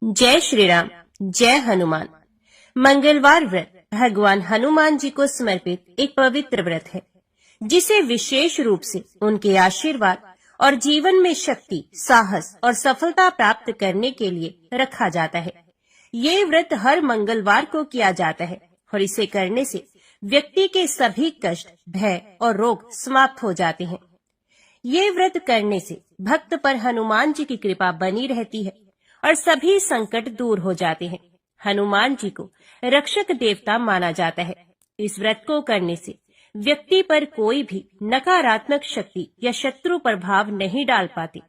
जय श्री राम। जय हनुमान। मंगलवार व्रत भगवान हनुमान जी को समर्पित एक पवित्र व्रत है, जिसे विशेष रूप से उनके आशीर्वाद और जीवन में शक्ति, साहस और सफलता प्राप्त करने के लिए रखा जाता है। ये व्रत हर मंगलवार को किया जाता है और इसे करने से व्यक्ति के सभी कष्ट, भय और रोग समाप्त हो जाते हैं। ये व्रत करने से भक्त पर हनुमान जी की कृपा बनी रहती है और सभी संकट दूर हो जाते हैं। हनुमान जी को रक्षक देवता माना जाता है। इस व्रत को करने से व्यक्ति पर कोई भी नकारात्मक शक्ति या शत्रु प्रभाव नहीं डाल पाती।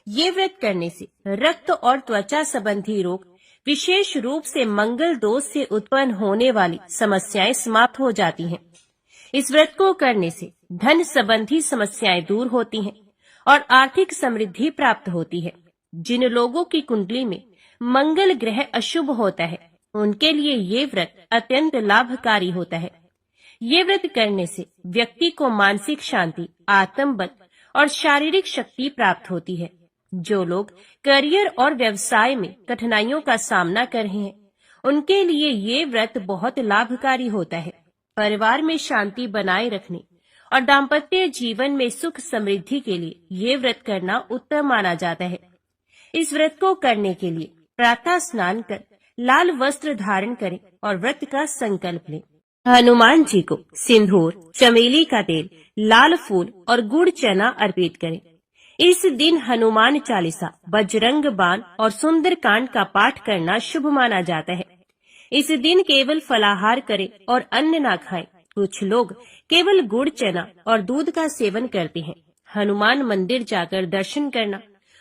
ये व्रत करने से रक्त और त्वचा संबंधी रोग, विशेष रूप से मंगल दोष से उत्पन्न होने वाली समस्याएं समाप्त हो जाती हैं। इस व्रत को करने से धन संबंधी समस्याएं दूर होती हैं और आर्थिक समृद्धि प्राप्त होती है। जिन लोगों की कुंडली में मंगल ग्रह अशुभ होता है, उनके लिए ये व्रत अत्यंत लाभकारी होता है। ये व्रत करने से व्यक्ति को मानसिक शांति, आत्मबल और शारीरिक शक्ति प्राप्त होती है। जो लोग करियर और व्यवसाय में कठिनाइयों का सामना कर रहे हैं, उनके लिए ये व्रत बहुत लाभकारी होता है। परिवार में शांति बनाए रखने और दाम्पत्य जीवन में सुख समृद्धि के लिए ये व्रत करना उत्तम माना जाता है। इस व्रत को करने के लिए प्रातः स्नान कर लाल वस्त्र धारण करें और व्रत का संकल्प लें। हनुमान जी को सिंदूर, चमेली का तेल, लाल फूल और गुड़ चना अर्पित करें। इस दिन हनुमान चालीसा, बजरंग बाण और सुंदर कांड का पाठ करना शुभ माना जाता है। इस दिन केवल फलाहार करें और अन्न ना खाएं। कुछ लोग केवल गुड़ चना और दूध का सेवन करते हैं। हनुमान मंदिर जाकर दर्शन करना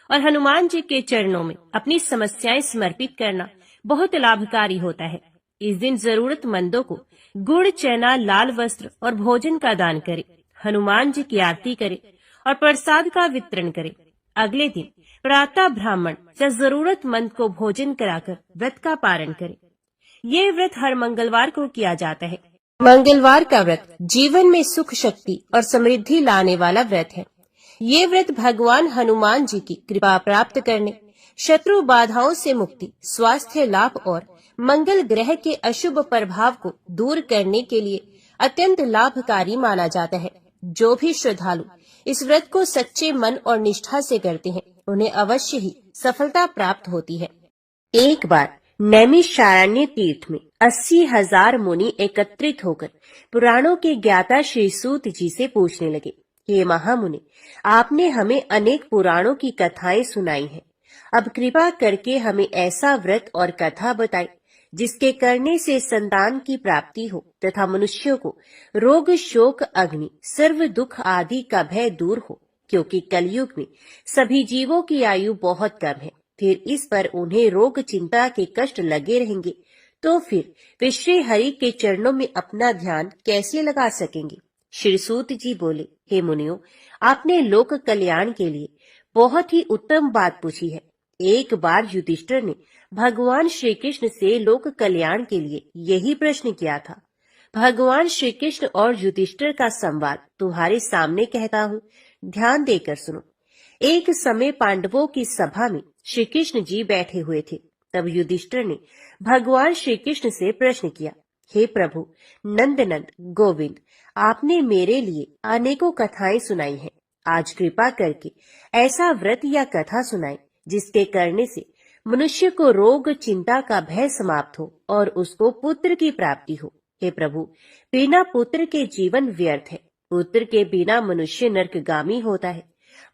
और हनुमान जी के चरणों में अपनी समस्याएं समर्पित करना बहुत लाभकारी होता है। इस दिन जरूरतमंदों को गुड़ चना, लाल वस्त्र और भोजन का दान करें। हनुमान जी की आरती करें और प्रसाद का वितरण करें। अगले दिन प्रातः ब्राह्मण या जरूरतमंद को भोजन कराकर व्रत का पारण करें। ये व्रत हर मंगलवार को किया जाता है। मंगलवार का व्रत जीवन में सुख, शक्ति और समृद्धि लाने वाला व्रत है। ये व्रत भगवान हनुमान जी की कृपा प्राप्त करने, शत्रु बाधाओं से मुक्ति, स्वास्थ्य लाभ और मंगल ग्रह के अशुभ प्रभाव को दूर करने के लिए अत्यंत लाभकारी माना जाता है। जो भी श्रद्धालु इस व्रत को सच्चे मन और निष्ठा से करते हैं, उन्हें अवश्य ही सफलता प्राप्त होती है। एक बार नैमिषारण्य तीर्थ में 80,000 मुनि एकत्रित होकर पुराणों के ज्ञाता श्री सूत जी से पूछने लगे, हे महामुनि, आपने हमें अनेक पुराणों की कथाएं सुनाई हैं। अब कृपा करके हमें ऐसा व्रत और कथा बताएं जिसके करने से संतान की प्राप्ति हो तथा मनुष्यों को रोग, शोक, अग्नि, सर्व दुख आदि का भय दूर हो, क्योंकि कलयुग में सभी जीवों की आयु बहुत कम है। फिर इस पर उन्हें रोग, चिंता के कष्ट लगे रहेंगे, तो फिर वे श्री हरि के चरणों में अपना ध्यान कैसे लगा सकेंगे। श्री सूत जी बोले, हे मुनियों, आपने लोक कल्याण के लिए बहुत ही उत्तम बात पूछी है। एक बार युधिष्ठिर ने भगवान श्री कृष्ण से लोक कल्याण के लिए यही प्रश्न किया था। भगवान श्री कृष्ण और युधिष्ठिर का संवाद तुम्हारे सामने कहता हूँ, ध्यान देकर सुनो। एक समय पांडवों की सभा में श्री कृष्ण जी बैठे हुए थे। तब युधिष्ठिर ने भगवान श्री कृष्ण से प्रश्न किया, हे प्रभु नंदनंद गोविंद, आपने मेरे लिए अनेकों कथाएं सुनाई हैं। आज कृपा करके ऐसा व्रत या कथा सुनाएं जिसके करने से मनुष्य को रोग, चिंता का भय समाप्त हो और उसको पुत्र की प्राप्ति हो। हे प्रभु, बिना पुत्र के जीवन व्यर्थ है। पुत्र के बिना मनुष्य नरकगामी होता है।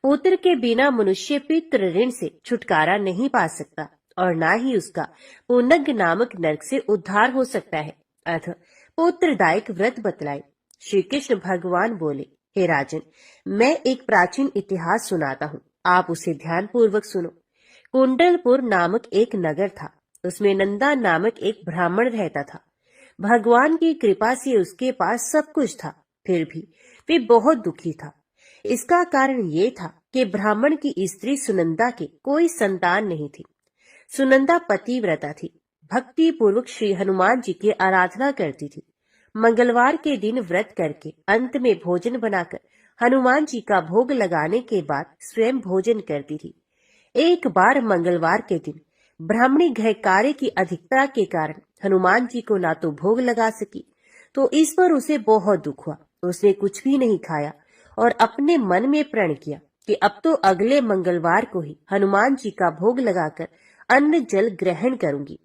पुत्र के बिना मनुष्य पितृ ऋण से छुटकारा नहीं पा सकता और न ही उसका पुनग नामक नरक से उद्धार हो सकता है। अतः पुत्रदायक व्रत बतलाए। श्री कृष्ण भगवान बोले, हे राजन, मैं एक प्राचीन इतिहास सुनाता हूँ, आप उसे ध्यान पूर्वक सुनो। कुंडलपुर नामक एक नगर था। उसमें नंदा नामक एक ब्राह्मण रहता था। भगवान की कृपा से उसके पास सब कुछ था, फिर भी वे बहुत दुखी था। इसका कारण ये था कि ब्राह्मण की स्त्री सुनंदा के कोई संतान नहीं थी। सुनंदा पतिव्रता थी, भक्ति पूर्वक श्री हनुमान जी की आराधना करती थी। मंगलवार के दिन व्रत करके अंत में भोजन बनाकर हनुमान जी का भोग लगाने के बाद स्वयं भोजन करती थी। एक बार मंगलवार के दिन ब्राह्मणी गृह कार्य की अधिकता के कारण हनुमान जी को ना तो भोग लगा सकी, तो इस पर उसे बहुत दुख हुआ। उसने कुछ भी नहीं खाया और अपने मन में प्रण किया कि अब तो अगले मंगलवार को ही हनुमान जी का भोग लगाकर अन्न जल ग्रहण करूंगी।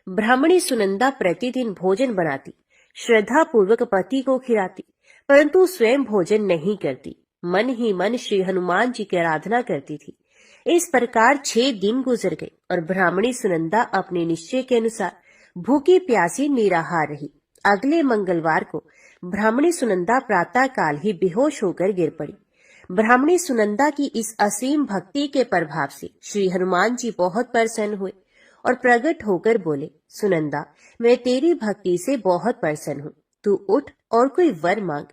ब्राह्मणी सुनंदा प्रतिदिन भोजन बनाती, श्रद्धा पूर्वक पति को खिलाती, परंतु स्वयं भोजन नहीं करती। मन ही मन श्री हनुमान जी की आराधना करती थी। इस प्रकार 6 दिन गुजर गए और ब्राह्मणी सुनंदा अपने निश्चय के अनुसार भूखी प्यासी निराहार रही। अगले मंगलवार को ब्राह्मणी सुनंदा प्रातः काल ही बेहोश होकर गिर पड़ी। ब्राह्मणी सुनंदा की इस असीम भक्ति के प्रभाव से श्री हनुमान जी बहुत प्रसन्न हुए और प्रकट होकर बोले, सुनंदा, मैं तेरी भक्ति से बहुत प्रसन्न हूँ, तू उठ और कोई वर मांग।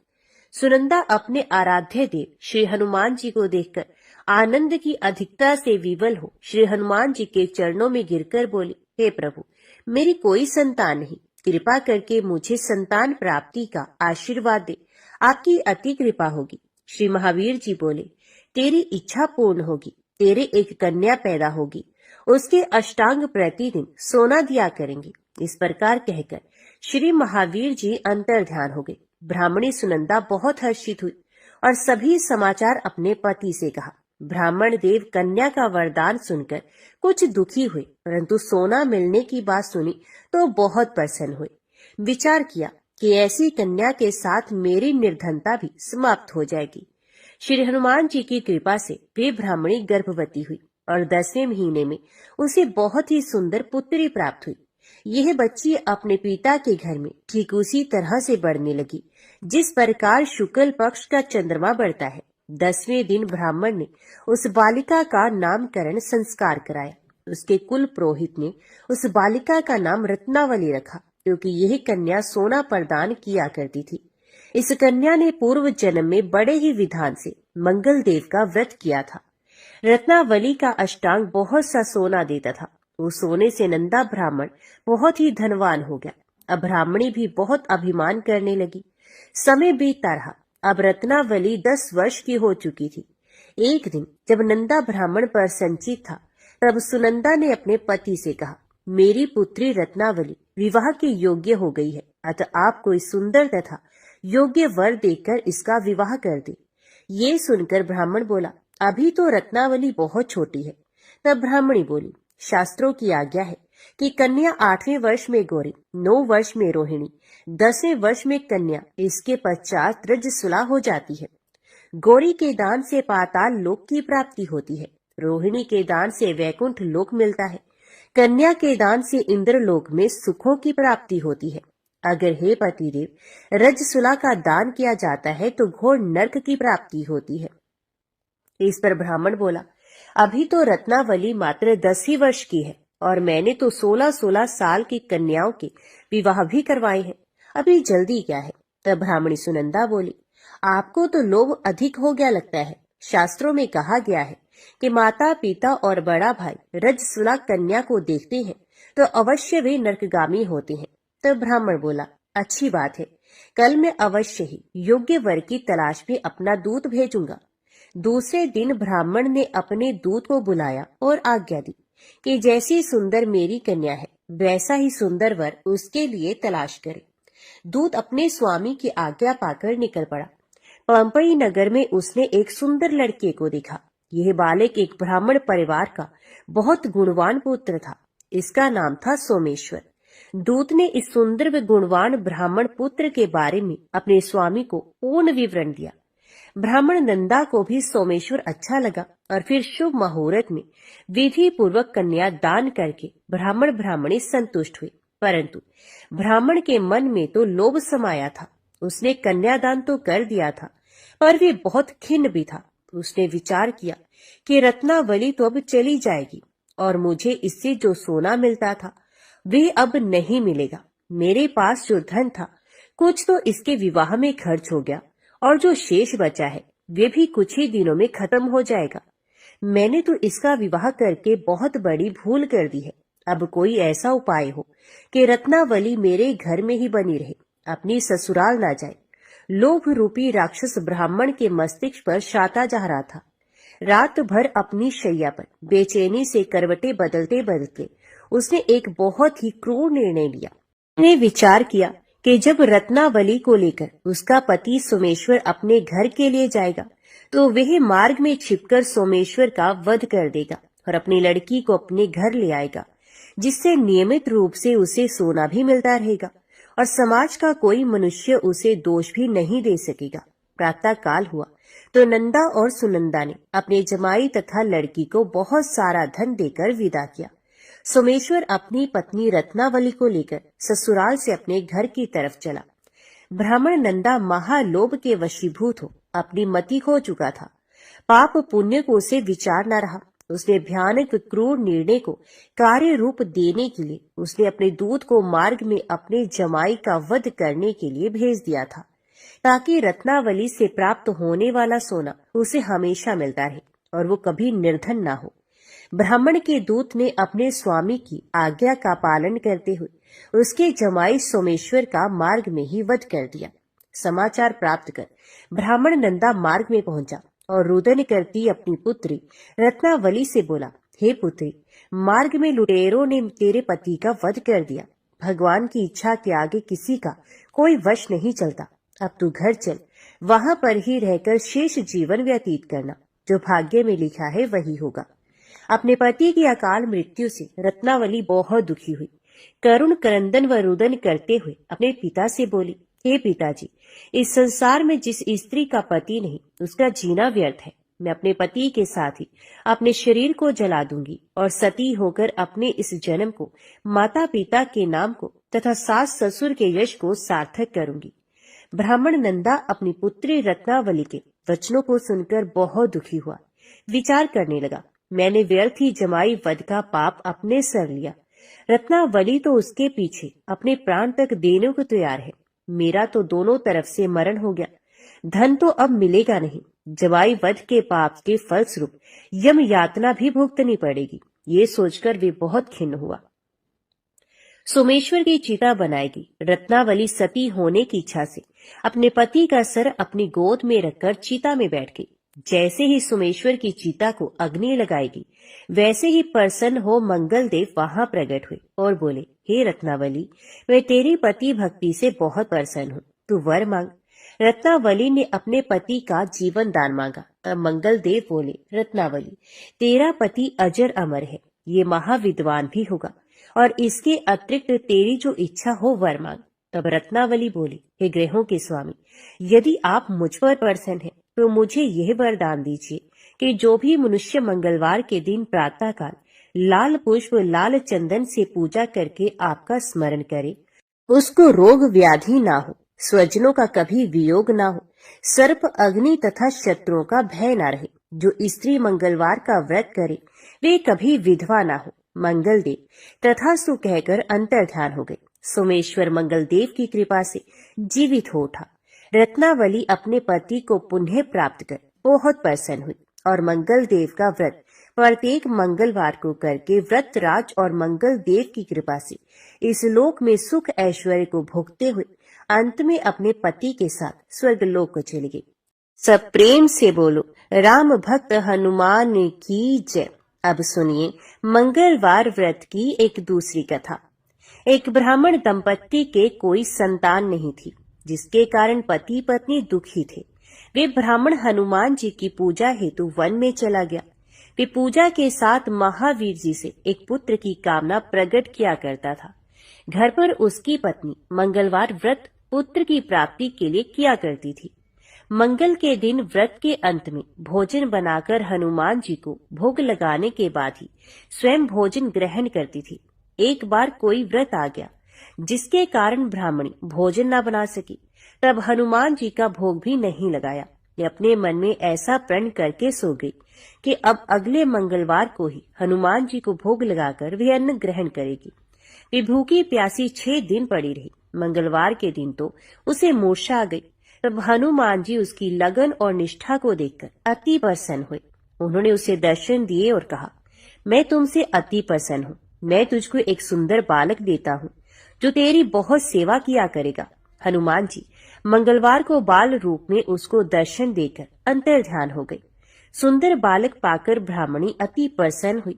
सुनंदा अपने आराध्य देव श्री हनुमान जी को देखकर आनंद की अधिकता से विवल हो श्री हनुमान जी के चरणों में गिरकर बोली, हे प्रभु, मेरी कोई संतान नहीं, कृपा करके मुझे संतान प्राप्ति का आशीर्वाद दे, आपकी अति कृपा होगी। श्री महावीर जी बोले, तेरी इच्छा पूर्ण होगी, तेरे एक कन्या पैदा होगी, उसके अष्टांग प्रतिदिन सोना दिया करेंगे। इस प्रकार कहकर श्री महावीर जी अंतर ध्यान हो गए। ब्राह्मणी सुनंदा बहुत हर्षित हुई और सभी समाचार अपने पति से कहा। ब्राह्मण देव कन्या का वरदान सुनकर कुछ दुखी हुए, परंतु सोना मिलने की बात सुनी तो बहुत प्रसन्न हुए। विचार किया कि ऐसी कन्या के साथ मेरी निर्धनता भी समाप्त हो जाएगी। श्री हनुमान जी की कृपा से वे ब्राह्मणी गर्भवती हुई और 10वें महीने में उसे बहुत ही सुंदर पुत्री प्राप्त हुई। यह बच्ची अपने पिता के घर में ठीक उसी तरह से बढ़ने लगी जिस प्रकार शुक्ल पक्ष का चंद्रमा बढ़ता है। 10वें दिन ब्राह्मण ने उस बालिका का नामकरण संस्कार कराया। उसके कुल पुरोहित ने उस बालिका का नाम रत्नावली रखा, क्योंकि यह कन्या सोना प्रदान किया करती थी। इस कन्या ने पूर्व जन्म में बड़े ही विधान से मंगल देव का व्रत किया था। रत्नावली का अष्टांग बहुत सा सोना देता था। उस सोने से नंदा ब्राह्मण बहुत ही धनवान हो गया। अब ब्राह्मणी भी बहुत अभिमान करने लगी। समय बीतता रहा। अब रत्नावली 10 वर्ष की हो चुकी थी। एक दिन जब नंदा ब्राह्मण पर संचित था, तब सुनंदा ने अपने पति से कहा, मेरी पुत्री रत्नावली विवाह के योग्य हो गई है, अतः आप कोई सुंदर तथा योग्य वर देकर इसका विवाह कर दे। ये सुनकर ब्राह्मण बोला, अभी तो रत्नावली बहुत छोटी है। तब ब्राह्मणी बोली, शास्त्रों की आज्ञा है कि कन्या 8वें वर्ष में गौरी, 9 वर्ष में रोहिणी, 10वें वर्ष में कन्या, इसके पश्चात रजस्वला हो जाती है। गौरी के दान से पाताल लोक की प्राप्ति होती है, रोहिणी के दान से वैकुंठ लोक मिलता है, कन्या के दान से इंद्रलोक में सुखों की प्राप्ति होती है। अगर हे पतिदेव रजस्वला का दान किया जाता है तो घोर नरक की प्राप्ति होती है। इस पर ब्राह्मण बोला, अभी तो रत्नावली मात्र 10 ही वर्ष की है और मैंने तो 16-16 साल की कन्याओं के विवाह भी करवाए हैं, अभी जल्दी क्या है। तब ब्राह्मणी सुनंदा बोली, आपको तो लोभ अधिक हो गया लगता है। शास्त्रों में कहा गया है कि माता पिता और बड़ा भाई रजस्वला कन्या को देखते हैं तो अवश्य वे नरकगामी होते हैं। तब ब्राह्मण बोला, अच्छी बात है, कल मैं अवश्य ही योग्य वर की तलाश में अपना दूत भेजूंगा। दूसरे दिन ब्राह्मण ने अपने दूत को बुलाया और आज्ञा दी कि जैसी सुंदर मेरी कन्या है वैसा ही सुंदर वर उसके लिए तलाश करे। दूत अपने स्वामी की आज्ञा पाकर निकल पड़ा। पंपई नगर में उसने एक सुंदर लड़के को देखा। यह बालक एक ब्राह्मण परिवार का बहुत गुणवान पुत्र था। इसका नाम था सोमेश्वर। दूत ने इस सुंदर व गुणवान ब्राह्मण पुत्र के बारे में अपने स्वामी को पूर्ण विवरण दिया। ब्राह्मण नंदा को भी सोमेश्वर अच्छा लगा और फिर शुभ मुहूर्त में विधि पूर्वक कन्या दान करके ब्राह्मण ब्राह्मणी संतुष्ट हुए। परंतु ब्राह्मण के मन में तो लोभ समाया था। उसने कन्यादान तो कर दिया था, पर वे बहुत खिन्न भी था। उसने विचार किया कि रत्नावली तो अब चली जाएगी और मुझे इससे जो सोना मिलता था वे अब नहीं मिलेगा। मेरे पास जो धन था कुछ तो इसके विवाह में खर्च हो गया और जो शेष बचा है वे भी कुछ ही दिनों में खत्म हो जाएगा। मैंने तो इसका विवाह करके बहुत बड़ी भूल कर दी है। अब कोई ऐसा उपाय हो कि रत्नावली मेरे घर में ही बनी रहे, अपनी ससुराल ना जाए। लोभ रूपी राक्षस ब्राह्मण के मस्तिष्क पर शाता जा रहा था। रात भर अपनी शैया पर बेचैनी से करवटें बदलते बदलते उसने एक बहुत ही क्रूर निर्णय लिया। उसने विचार किया कि जब रत्नावली को लेकर उसका पति सोमेश्वर अपने घर के लिए जाएगा तो वह मार्ग में छिपकर सोमेश्वर का वध कर देगा और अपनी लड़की को अपने घर ले आएगा, जिससे नियमित रूप से उसे सोना भी मिलता रहेगा और समाज का कोई मनुष्य उसे दोष भी नहीं दे सकेगा। प्रातः काल हुआ तो नंदा और सुनंदा ने अपने जमाई तथा लड़की को बहुत सारा धन देकर विदा किया। सोमेश्वर अपनी पत्नी रत्नावली को लेकर ससुराल से अपने घर की तरफ चला। ब्राह्मण नंदा महालोभ के वशीभूत हो अपनी मति खो चुका था। पाप पुण्य को उसे विचार न रहा। उसने भयानक क्रूर निर्णय को कार्य रूप देने के लिए उसने अपने दूत को मार्ग में अपने जमाई का वध करने के लिए भेज दिया था, ताकि रत्नावली से प्राप्त होने वाला सोना उसे हमेशा मिलता रहे और वो कभी निर्धन ना हो। ब्राह्मण के दूत ने अपने स्वामी की आज्ञा का पालन करते हुए उसके जमाई सोमेश्वर का मार्ग में ही वध कर दिया। समाचार प्राप्त कर ब्राह्मण नंदा मार्ग में पहुंचा और रुदन करती अपनी पुत्री रत्नावली से बोला, हे पुत्री, मार्ग में लुटेरों ने तेरे पति का वध कर दिया। भगवान की इच्छा के आगे किसी का कोई वश नहीं चलता। अब तू घर चल, वहां पर ही रहकर शेष जीवन व्यतीत करना। जो भाग्य में लिखा है वही होगा। अपने पति की अकाल मृत्यु से रत्नावली बहुत दुखी हुई। करुण क्रंदन व रुदन करते हुए अपने पिता से बोली, हे पिताजी, इस संसार में जिस स्त्री का पति नहीं उसका जीना व्यर्थ है। मैं अपने पति के साथ ही अपने शरीर को जला दूंगी और सती होकर अपने इस जन्म को, माता पिता के नाम को तथा सास ससुर के यश को सार्थक करूंगी। ब्राह्मण नंदा अपनी पुत्री रत्नावली के वचनों को सुनकर बहुत दुखी हुआ। विचार करने लगा, मैंने व्यर्थ ही जमाई वध का पाप अपने सर लिया। रत्नावली तो उसके पीछे अपने प्राण तक देने को तैयार है। मेरा तो दोनों तरफ से मरण हो गया। धन तो अब मिलेगा नहीं। जमाई वध के पाप के फलस्वरूप यम यातना भी भुगतनी पड़ेगी। ये सोचकर वे बहुत खिन्न हुआ। सोमेश्वर की चिता बनाएगी। रत्नावली सती होने की इच्छा से अपने पति का सर अपनी गोद में रखकर चिता में बैठ गई। जैसे ही सोमेश्वर की चिता को अग्नि लगाएगी, वैसे ही प्रसन्न हो मंगल देव वहां प्रकट हुए और बोले, हे रत्नावली, मैं तेरी पति भक्ति से बहुत प्रसन्न हूँ, तू वर मांग। रत्नावली ने अपने पति का जीवन दान मांगा। तब मंगल देव बोले, रत्नावली, तेरा पति अजर अमर है, ये महाविद्वान भी होगा और इसके अतिरिक्त तेरी जो इच्छा हो वर मांग। तब रत्नावली बोली, हे ग्रहों के स्वामी, यदि आप मुझ पर प्रसन्न हैं तो मुझे यह वरदान दीजिए कि जो भी मनुष्य मंगलवार के दिन प्रातःकाल लाल पुष्प लाल चंदन से पूजा करके आपका स्मरण करे, उसको रोग व्याधि ना हो, स्वजनों का कभी वियोग ना हो, सर्प अग्नि तथा शत्रुओं का भय ना रहे। जो स्त्री मंगलवार का व्रत करे वे कभी विधवा ना हो। मंगल देव तथास्तु कहकर अंतर्ध्यान हो गए। सोमेश्वर मंगल देव की कृपा से जीवित हो उठा। रत्नावली अपने पति को पुनः प्राप्त कर बहुत प्रसन्न हुई और मंगल देव का व्रत प्रत्येक मंगलवार को करके व्रत राज और मंगल देव की कृपा से इस लोक में सुख ऐश्वर्य को भोगते हुए अंत में अपने पति के साथ स्वर्गलोक को चली गई। सब प्रेम से बोलो, राम भक्त हनुमान की जय। अब सुनिए मंगलवार व्रत की एक दूसरी कथा। एक ब्राह्मण दंपत्ति के कोई संतान नहीं थी, जिसके कारण पति पत्नी दुखी थे। वे ब्राह्मण हनुमान जी की पूजा हेतु वन में चला गया। वे पूजा के साथ महावीर जी से एक पुत्र की कामना प्रकट किया करता था। घर पर उसकी पत्नी मंगलवार व्रत पुत्र की प्राप्ति के लिए किया करती थी। मंगल के दिन व्रत के अंत में भोजन बनाकर हनुमान जी को भोग लगाने के बाद ही स्वयं भोजन ग्रहण करती थी। एक बार कोई व्रत आ गया जिसके कारण ब्राह्मणी भोजन न बना सकी। तब हनुमान जी का भोग भी नहीं लगाया। वे अपने मन में ऐसा प्रण करके सो गई कि अब अगले मंगलवार को ही हनुमान जी को भोग लगाकर वे अन्न ग्रहण करेगी। वे भूखी प्यासी 6 दिन पड़ी रही। मंगलवार के दिन तो उसे मूर्छा आ गई। तब हनुमान जी उसकी लगन और निष्ठा को देखकर अति प्रसन्न हुए। उन्होंने उसे दर्शन दिए और कहा, मैं तुमसे अति प्रसन्न हूँ। मैं तुझको एक सुंदर बालक देता हूँ जो तेरी बहुत सेवा किया करेगा। हनुमान जी मंगलवार को बाल रूप में उसको दर्शन देकर अंतर्ध्यान हो गए। सुंदर बालक पाकर ब्राह्मणी अति प्रसन्न हुई।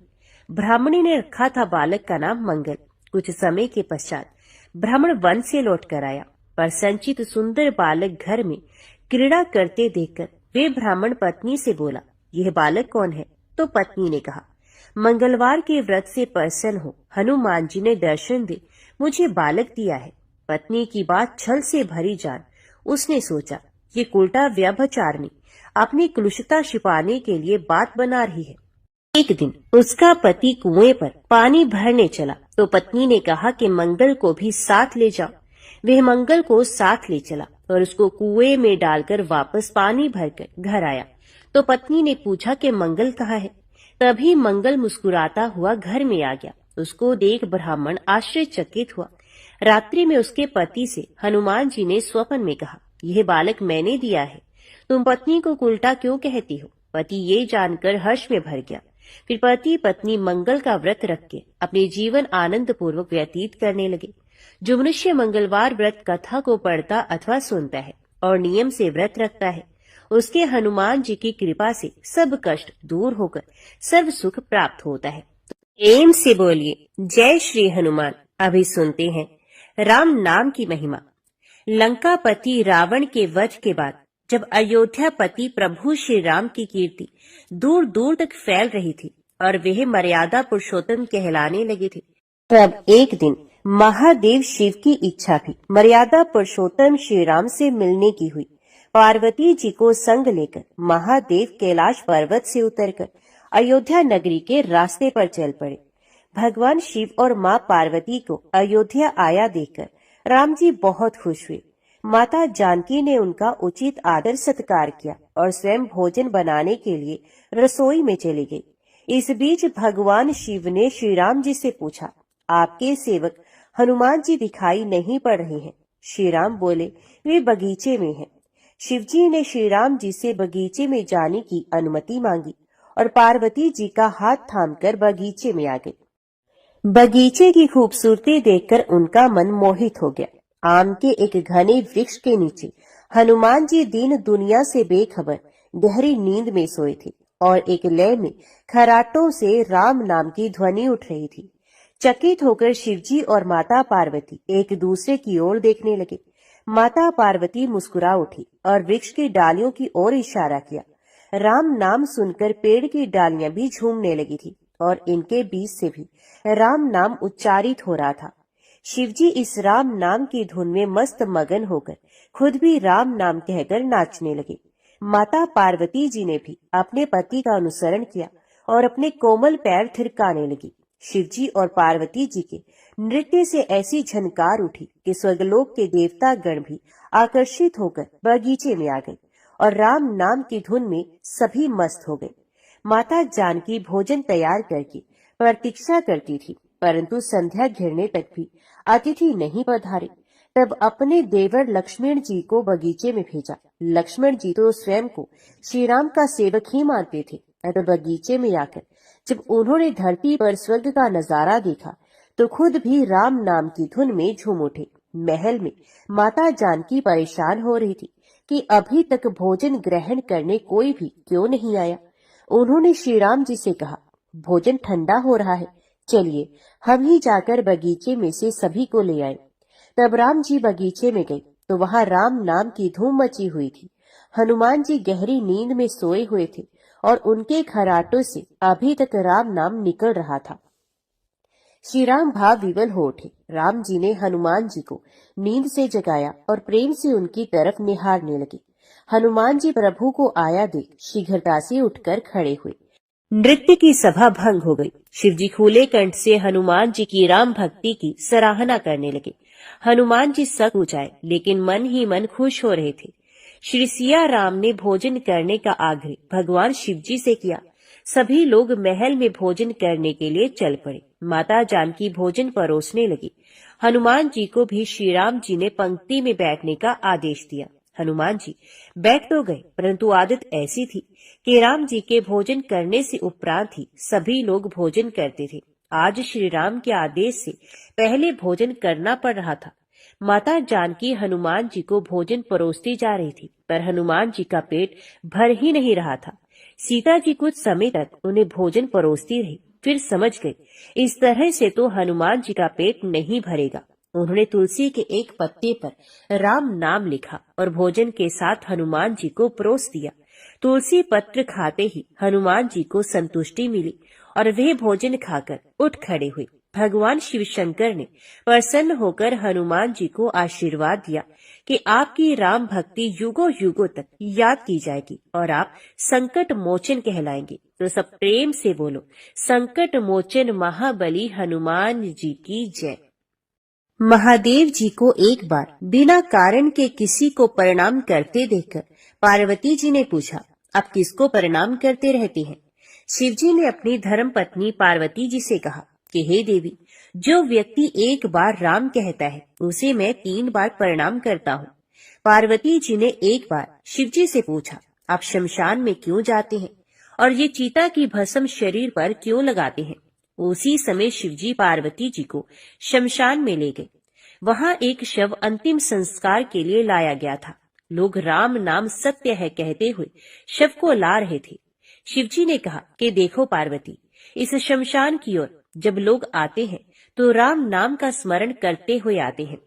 ब्राह्मणी ने रखा था बालक का नाम मंगल। कुछ समय के पश्चात ब्राह्मण वन से लौट कर आया, पर संचित सुंदर बालक घर में क्रीड़ा करते देखकर वे ब्राह्मण पत्नी से बोला, यह बालक कौन है? तो पत्नी ने कहा, मंगलवार के व्रत से प्रसन्न हो, हनुमान जी ने दर्शन दे मुझे बालक दिया है। पत्नी की बात छल से भरी जान उसने सोचा, ये उल्टा व्यभिचारिणी अपनी क्लुषता छिपाने के लिए बात बना रही है। एक दिन उसका पति कुएं पर पानी भरने चला तो पत्नी ने कहा कि मंगल को भी साथ ले जाओ। वह मंगल को साथ ले चला और उसको कुएं में डालकर वापस पानी भरकर घर आया तो पत्नी ने पूछा कि मंगल कहाँ है? तभी मंगल मुस्कुराता हुआ घर में आ गया। उसको देख ब्राह्मण आश्चर्यचकित हुआ। रात्रि में उसके पति से हनुमान जी ने स्वप्न में कहा, यह बालक मैंने दिया है, तुम पत्नी को उल्टा क्यों कहती हो? पति ये जानकर हर्ष में भर गया। फिर पति पत्नी मंगल का व्रत रख के अपने जीवन आनंद पूर्वक व्यतीत करने लगे। जो मनुष्य मंगलवार व्रत कथा को पढ़ता अथवा सुनता है और नियम से व्रत रखता है, उसके हनुमान जी की कृपा से सब कष्ट दूर होकर सर्व सुख प्राप्त होता है। प्रेम से बोलिए जय श्री हनुमान। अभी सुनते हैं राम नाम की महिमा। लंकापति रावण के वध के बाद जब अयोध्यापति प्रभु श्री राम की कीर्ति दूर दूर तक फैल रही थी और वे मर्यादा पुरुषोत्तम कहलाने लगे थे, तब एक दिन महादेव शिव की इच्छा भी मर्यादा पुरुषोत्तम श्री राम से मिलने की हुई। पार्वती जी को संग लेकर महादेव कैलाश पर्वत से उतरकर अयोध्या नगरी के रास्ते पर चल पड़े। भगवान शिव और माँ पार्वती को अयोध्या आया देखकर राम जी बहुत खुश हुए। माता जानकी ने उनका उचित आदर सत्कार किया और स्वयं भोजन बनाने के लिए रसोई में चली गई। इस बीच भगवान शिव ने श्री राम जी से पूछा, आपके सेवक हनुमान जी दिखाई नहीं पड़ रहे हैं? श्री राम बोले, वे बगीचे में हैं। शिव जी ने श्री राम जी से बगीचे में जाने की अनुमति मांगी और पार्वती जी का हाथ थामकर बगीचे में आ गई। बगीचे की खूबसूरती देखकर उनका मन मोहित हो गया। आम के एक घने वृक्ष के नीचे हनुमान जी दीन दुनिया से बेखबर गहरी नींद में सोए थे और एक लय में खराटों से राम नाम की ध्वनि उठ रही थी। चकित होकर शिवजी और माता पार्वती एक दूसरे की ओर देखने लगे। माता पार्वती मुस्कुरा उठी और वृक्ष की डालियों की ओर इशारा किया। राम नाम सुनकर पेड़ की डालियां भी झूमने लगी थी और इनके बीच से भी राम नाम उच्चारित हो रहा था। शिवजी इस राम नाम की धुन में मस्त मगन होकर खुद भी राम नाम कहकर नाचने लगे। माता पार्वती जी ने भी अपने पति का अनुसरण किया और अपने कोमल पैर थिरकाने लगी। शिवजी और पार्वती जी के नृत्य से ऐसी झनकार उठी कि स्वर्गलोक के देवता गण भी आकर्षित होकर बगीचे में आ गए और राम नाम की धुन में सभी मस्त हो गए। माता जानकी भोजन तैयार करके प्रतीक्षा करती थी, परंतु संध्या घिरने तक भी अतिथि नहीं पधारे। तब अपने देवर लक्ष्मण जी को बगीचे में भेजा। लक्ष्मण जी तो स्वयं को श्री राम का सेवक ही मानते थे, अतः बगीचे में आकर जब उन्होंने धरती पर स्वर्ग का नजारा देखा तो खुद भी राम नाम की धुन में झूम उठे। महल में माता जानकी परेशान हो रही थी कि अभी तक भोजन ग्रहण करने कोई भी क्यों नहीं आया। उन्होंने श्री राम जी से कहा, भोजन ठंडा हो रहा है, चलिए हम ही जाकर बगीचे में से सभी को ले आए। तब राम जी बगीचे में गए तो वहां राम नाम की धूम मची हुई थी। हनुमान जी गहरी नींद में सोए हुए थे और उनके खराटों से अभी तक राम नाम निकल रहा था। श्री राम भाव विवल हो उठे। राम जी ने हनुमान जी को नींद से जगाया और प्रेम से उनकी तरफ निहारने लगे। हनुमान जी प्रभु को आया देख शीघ्रता से उठकर खड़े हुए। नृत्य की सभा भंग हो गई। शिवजी खुले कंठ से हनुमान जी की राम भक्ति की सराहना करने लगे। हनुमान जी सकुच आए, लेकिन मन ही मन खुश हो रहे थे। श्री सिया राम ने भोजन करने का आग्रह भगवान शिवजी से किया। सभी लोग महल में भोजन करने के लिए चल पड़े। माता जानकी भोजन परोसने लगी। हनुमान जी को भी श्री राम जी ने पंक्ति में बैठने का आदेश दिया। हनुमान जी बैठ तो गए, परंतु आदत ऐसी थी कि राम जी के भोजन करने से उपरांत ही सभी लोग भोजन करते थे। आज श्री राम के आदेश से पहले भोजन करना पड़ रहा था। माता जानकी हनुमान जी को भोजन परोसती जा रही थी, पर हनुमान जी का पेट भर ही नहीं रहा था। सीता जी कुछ समय तक उन्हें भोजन परोसती रही, फिर समझ गई इस तरह से तो हनुमान जी का पेट नहीं भरेगा। उन्होंने तुलसी के एक पत्ते पर राम नाम लिखा और भोजन के साथ हनुमान जी को परोस दिया। तुलसी पत्र खाते ही हनुमान जी को संतुष्टि मिली और वे भोजन खाकर उठ खड़े हुए। भगवान शिव शंकर ने प्रसन्न होकर हनुमान जी को आशीर्वाद दिया कि आपकी राम भक्ति युगों युगों तक याद की जाएगी और आप संकट मोचन कहलाएंगे। तो सब प्रेम से बोलो, संकट मोचन महाबली हनुमान जी की जय। महादेव जी को एक बार बिना कारण के किसी को प्रणाम करते देखकर पार्वती जी ने पूछा, आप किसको प्रणाम करते रहते हैं? शिव जी ने अपनी धर्म पत्नी पार्वती जी से कहा कि हे देवी, जो व्यक्ति एक बार राम कहता है उसे मैं 3 बार प्रणाम करता हूँ। पार्वती जी ने एक बार शिव जी से पूछा, आप शमशान में क्यों जाते हैं और ये चीता की भस्म शरीर पर क्यों लगाते हैं? उसी समय शिवजी पार्वती जी को शमशान में ले गए। वहां एक शव अंतिम संस्कार के लिए लाया गया था। लोग राम नाम सत्य है कहते हुए शव को ला रहे थे। शिवजी ने कहा कि देखो पार्वती, इस शमशान की ओर जब लोग आते हैं तो राम नाम का स्मरण करते हुए आते हैं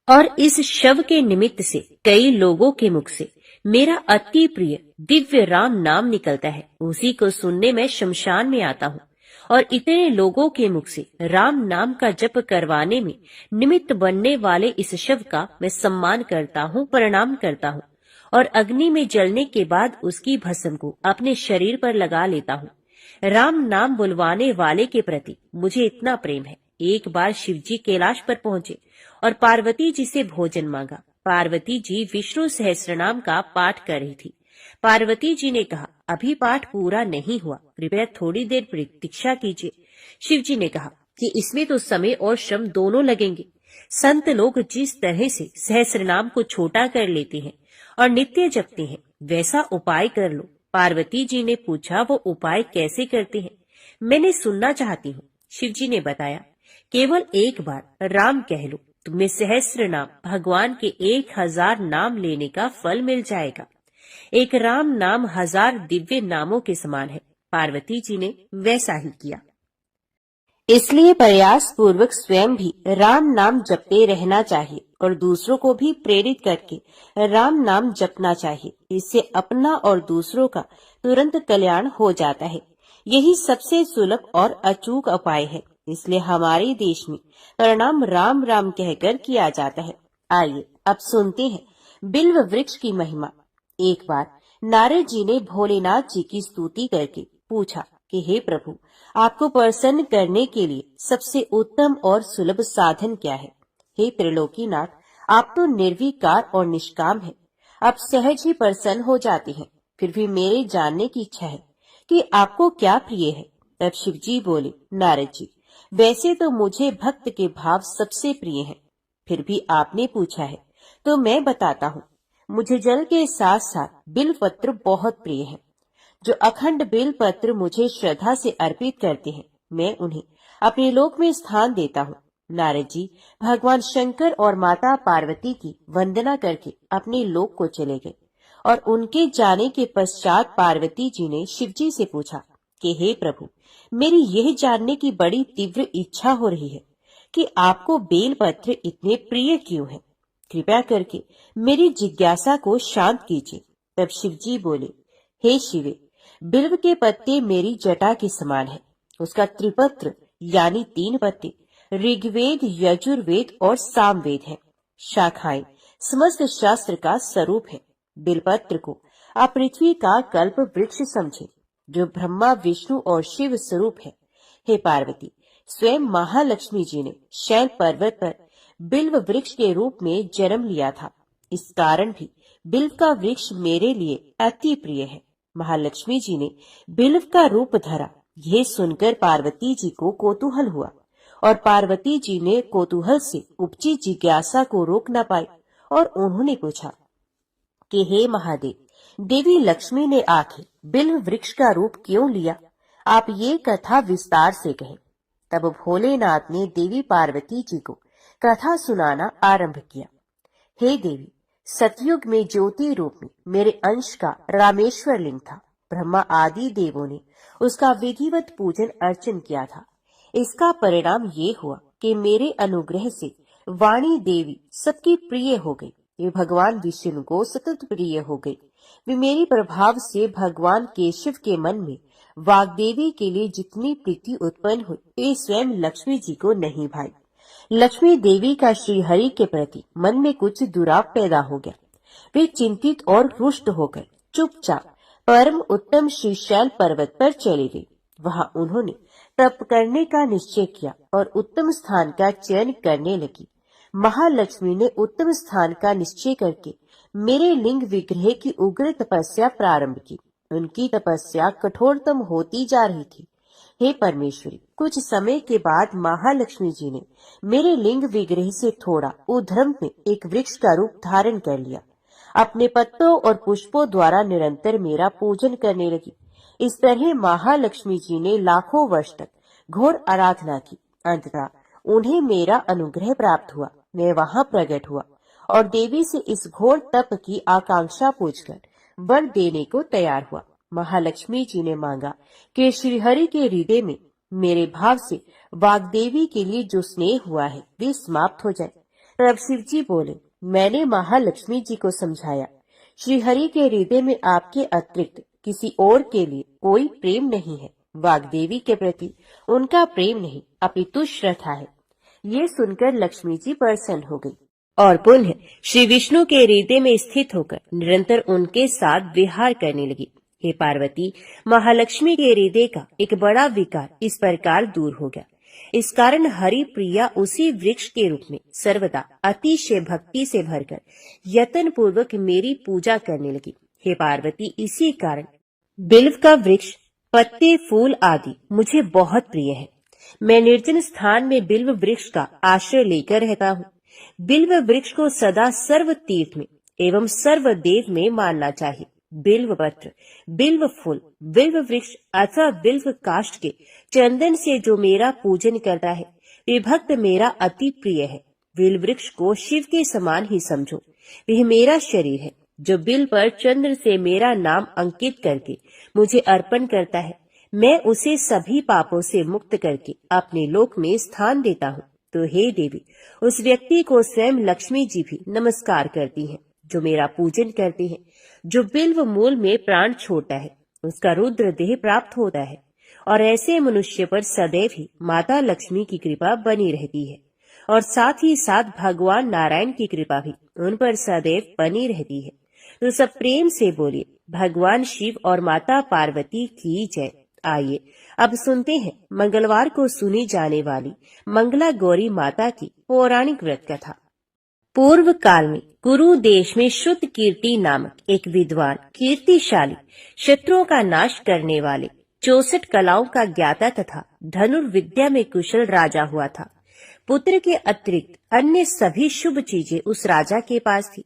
और इस शव के निमित्त से कई लोगों के मुख से मेरा अति प्रिय दिव्य राम नाम निकलता है। उसी को सुनने में शमशान में आता हूँ और इतने लोगों के मुख से राम नाम का जप करवाने में निमित्त बनने वाले इस शव का मैं सम्मान करता हूँ, प्रणाम करता हूँ और अग्नि में जलने के बाद उसकी भस्म को अपने शरीर पर लगा लेता हूँ। राम नाम बुलवाने वाले के प्रति मुझे इतना प्रेम है। एक बार शिवजी कैलाश पर पहुंचे और पार्वती जी से भोजन मांगा। पार्वती जी विष्णु सहस्त्रनाम का पाठ कर रही थी। पार्वती जी ने कहा, अभी पाठ पूरा नहीं हुआ, कृपया थोड़ी देर प्रतीक्षा कीजिए। शिव जी ने कहा कि इसमें तो समय और श्रम दोनों लगेंगे। संत लोग जिस तरह से सहस्त्रनाम को छोटा कर लेते हैं और नित्य जपते हैं, वैसा उपाय कर लो। पार्वती जी ने पूछा, वो उपाय कैसे करते हैं? मैंने सुनना चाहती हूँ। शिव जी ने बताया, केवल एक बार राम कह लो, तुम्हें सहस्त्र नाम भगवान के 1000 नाम लेने का फल मिल जाएगा। एक राम नाम 1000 दिव्य नामों के समान है। पार्वती जी ने वैसा ही किया। इसलिए प्रयास पूर्वक स्वयं भी राम नाम जपते रहना चाहिए और दूसरों को भी प्रेरित करके राम नाम जपना चाहिए। इससे अपना और दूसरों का तुरंत कल्याण हो जाता है। यही सबसे सुलभ और अचूक उपाय है। इसलिए हमारे देश में प्रणाम राम राम कहकर किया जाता है। आइए अब सुनते हैं बिल्व वृक्ष की महिमा। एक बार नारद जी ने भोलेनाथ जी की स्तुति करके पूछा कि हे प्रभु, आपको प्रसन्न करने के लिए सबसे उत्तम और सुलभ साधन क्या है? हे त्रिलोकीनाथ, आप तो निर्विकार और निष्काम हैं। आप सहज ही प्रसन्न हो जाते हैं। फिर भी मेरे जानने की इच्छा है कि आपको क्या प्रिय है। तब शिव जी बोले, नारद जी, वैसे तो मुझे भक्त के भाव सबसे प्रिय हैं। फिर भी आपने पूछा है तो मैं बताता हूँ। मुझे जल के साथ साथ बिल पत्र बहुत प्रिय है। जो अखंड बेल पत्र मुझे श्रद्धा से अर्पित करते हैं, मैं उन्हें अपने लोक में स्थान देता हूँ। नारद जी भगवान शंकर और माता पार्वती की वंदना करके अपने लोक को चले गए और उनके जाने के पश्चात पार्वती जी ने शिव जी से पूछा कि हे प्रभु, मेरी यह जानने की बड़ी तीव्र इच्छा हो रही है कि आपको बेल पत्र इतने प्रिय क्यों है। कृपया करके मेरी जिज्ञासा को शांत कीजिए। तब शिव जी बोले, हे शिवे, बिल्व के पत्ते मेरी जटा के समान है। उसका त्रिपत्र यानी 3 पत्ते ऋग्वेद, यजुर्वेद और सामवेद है। शाखाएं समस्त शास्त्र का स्वरूप है। बिलपत्र को आप पृथ्वी का कल्प वृक्ष समझे, जो ब्रह्मा, विष्णु और शिव स्वरूप है। हे पार्वती, स्वयं महालक्ष्मी जी ने शैल पर्वत पर बिल्व वृक्ष के रूप में जन्म लिया था। इस कारण भी बिल्व का वृक्ष मेरे लिए अति प्रिय है। महालक्ष्मी जी ने बिल्व का रूप धरा। यह सुनकर पार्वती जी को कौतूहल हुआ और पार्वती जी ने कौतूहल से उपजी जिज्ञासा को रोक न पाई और उन्होंने पूछा कि हे महादेव, देवी लक्ष्मी ने आखिर बिल्व वृक्ष का रूप क्यों लिया? आप ये कथा विस्तार से कहें। तब भोलेनाथ ने देवी पार्वती जी को कथा सुनाना आरंभ किया। हे देवी, सतयुग में ज्योति रूप में मेरे अंश का रामेश्वर लिंग था। ब्रह्मा आदि देवों ने उसका विधिवत पूजन अर्चन किया था। इसका परिणाम ये हुआ कि मेरे अनुग्रह से वाणी देवी सबकी प्रिय हो गई। वे भगवान विष्णु को सतत प्रिय हो गई। वे मेरे प्रभाव से भगवान केशव के मन में वाग्देवी के लिए जितनी प्रीति उत्पन्न हुई, वे स्वयं लक्ष्मी जी को नहीं भाई। लक्ष्मी देवी का श्री हरि के प्रति मन में कुछ दुराव पैदा हो गया। वे चिंतित और रुष्ट होकर चुपचाप परम उत्तम श्रीशैल पर्वत पर चले गए। वहां उन्होंने तप करने का निश्चय किया और उत्तम स्थान का चयन करने लगी। महालक्ष्मी ने उत्तम स्थान का निश्चय करके मेरे लिंग विग्रह की उग्र तपस्या प्रारंभ की। उनकी तपस्या कठोरतम होती जा रही थी। हे परमेश्वरी, कुछ समय के बाद महालक्ष्मी जी ने मेरे लिंग विग्रह से थोड़ा ऊर्ध्व में एक वृक्ष का रूप धारण कर लिया। अपने पत्तों और पुष्पों द्वारा निरंतर मेरा पूजन करने लगी। इस तरह महालक्ष्मी जी ने लाखों वर्ष तक घोर आराधना की। अंततः उन्हें मेरा अनुग्रह प्राप्त हुआ। मैं वहां प्रकट हुआ और देवी से इस घोर तप की आकांक्षा पूछकर वर देने को तैयार हुआ। महालक्ष्मी जी ने मांगा कि श्रीहरि के हृदय में मेरे भाव से वाग्देवी के लिए जो स्नेह हुआ है वे समाप्त हो जाए। तब शिव जी बोले, मैंने महालक्ष्मी जी को समझाया, श्रीहरि के हृदय में आपके अतिरिक्त किसी और के लिए कोई प्रेम नहीं है। वाग्देवी के प्रति उनका प्रेम नहीं अपितु श्रद्धा है। ये सुनकर लक्ष्मी जी प्रसन्न हो गई और पुनः श्री विष्णु के हृदय में स्थित होकर निरंतर उनके साथ विहार करने लगी। हे पार्वती, महालक्ष्मी के हृदय का एक बड़ा विकार इस प्रकार दूर हो गया। इस कारण हरि प्रिया उसी वृक्ष के रूप में सर्वदा अतिशय भक्ति से भरकर यत्न पूर्वक मेरी पूजा करने लगी। हे पार्वती, इसी कारण बिल्व का वृक्ष, पत्ते, फूल आदि मुझे बहुत प्रिय है। मैं निर्जन स्थान में बिल्व वृक्ष का आश्रय लेकर रहता हूँ। बिल्व वृक्ष को सदा सर्व तीर्थ में एवं सर्व देव में मानना चाहिए। बिल्व पत्र, बिल्व फूल, बिल्व वृक्ष अथवा बिल्व काष्ठ के चंदन से जो मेरा पूजन करता है वे भक्त मेरा अति प्रिय है। बिल्व वृक्ष को शिव के समान ही समझो। वह मेरा शरीर है। जो बिल पर चंद्र से मेरा नाम अंकित करके मुझे अर्पण करता है, मैं उसे सभी पापों से मुक्त करके अपने लोक में स्थान देता हूँ। तो हे देवी, उस व्यक्ति को स्वयं लक्ष्मी जी भी नमस्कार करती हैं जो मेरा पूजन करते हैं। जो बिल्व मूल में प्राण छोड़ता है उसका रुद्र देह प्राप्त होता है और ऐसे मनुष्य पर सदैव ही माता लक्ष्मी की कृपा बनी रहती है और साथ ही साथ भगवान नारायण की कृपा भी उन पर सदैव बनी रहती है। तो सब प्रेम से बोलिए, भगवान शिव और माता पार्वती की जय। आइए अब सुनते हैं मंगलवार को सुनी जाने वाली मंगला गौरी माता की पौराणिक व्रत कथा। पूर्व काल में कुरु देश में शुद्ध कीर्ति नामक एक विद्वान, कीर्तिशाली, शत्रुओं का नाश करने वाले, 64 कलाओं का ज्ञाता तथा धनुर्विद्या में कुशल राजा हुआ था। पुत्र के अतिरिक्त अन्य सभी शुभ चीजें उस राजा के पास थी।